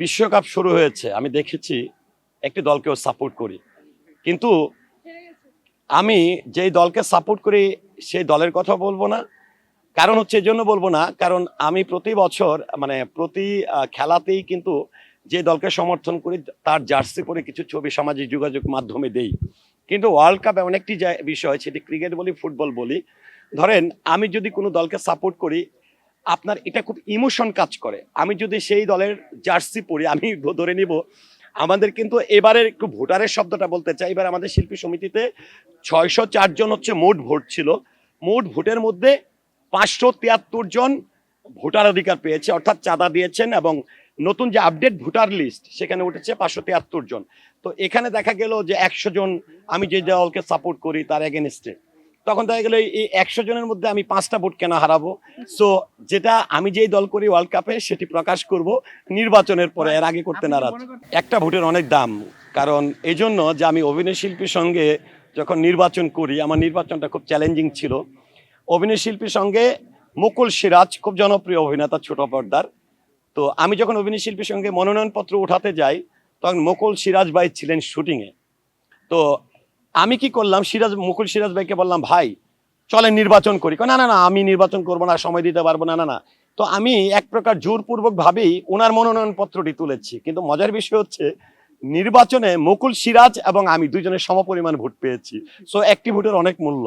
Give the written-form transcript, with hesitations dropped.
বিশ্বকাপ শুরু হয়েছে, আমি দেখেছি একটি দলকেও সাপোর্ট করি, কিন্তু আমি যেই দলকে সাপোর্ট করি সেই দলের কথা বলবো না। কারণ হচ্ছে এই জন্য বলবো না, কারণ আমি প্রতি বছর মানে প্রতি খেলাতেই কিন্তু যে দলকে সমর্থন করি তার জার্সি পরে কিছু ছবি সামাজিক যোগাযোগ মাধ্যমে দেই। কিন্তু ওয়ার্ল্ড কাপ এমন একটি বিষয়, সেটি ক্রিকেট বলি ফুটবল বলি, ধরেন আমি যদি কোনো দলকে সাপোর্ট করি, আপনার এটা খুব ইমোশন কাজ করে। আমি যদি সেই দলের জার্সি পরি, আমি ধরে নিব আমাদের কিন্তু এবারের একটু ভোটারের শব্দটা বলতে চাই, এবার আমাদের শিল্পী সমিতিতে 604 জন হচ্ছে মোট ভোট ছিল। মোট ভোটের মধ্যে 573 জন ভোটার অধিকার পেয়েছে, অর্থাৎ চাঁদা দিয়েছেন, এবং নতুন যে আপডেট ভোটার লিস্ট সেখানে উঠেছে 573 জন। তো এখানে দেখা গেল যে 100 জন আমি যে দলকে সাপোর্ট করি তার এগেনস্টে, তখন দেখা গেল এই 100 জনের মধ্যে আমি 5টা ভোট কেন হারাবো। সো যেটা আমি যেই দল করি ওয়ার্ল্ড কাপে সেটি প্রকাশ করব নির্বাচনের পরে, এর আগে করতে নারাজ। একটা ভোটের অনেক দাম, কারণ এই জন্য যে আমি অভিনয় শিল্পীর সঙ্গে যখন নির্বাচন করি, আমার নির্বাচনটা খুব চ্যালেঞ্জিং ছিল। অভিনয় শিল্পীর সঙ্গে মুকুল সিরাজ খুব জনপ্রিয় অভিনেতা ছোট পর্দার। তো আমি যখন অভিনয় শিল্পীর সঙ্গে মনোনয়নপত্র উঠাতে যাই, তখন মুকুল সিরাজ ভাই ছিলেন শুটিংয়ে। তো আমি কি করলাম, মুকুল সিরাজ ভাইকে বললাম, ভাই চলেন নির্বাচন করি। না না না, আমি নির্বাচন করবো না, সময় দিতে পারবো না। না না, তো আমি এক প্রকার জোরপূর্বক ভাবেই ওনার মনোনয়নপত্রটি তুলেছি। কিন্তু মজার বিষয় হচ্ছে নির্বাচনে মুকুল সিরাজ এবং আমি দুইজনের সমপরিমাণ ভোট পেয়েছি। সো একটি ভোটের অনেক মূল্য।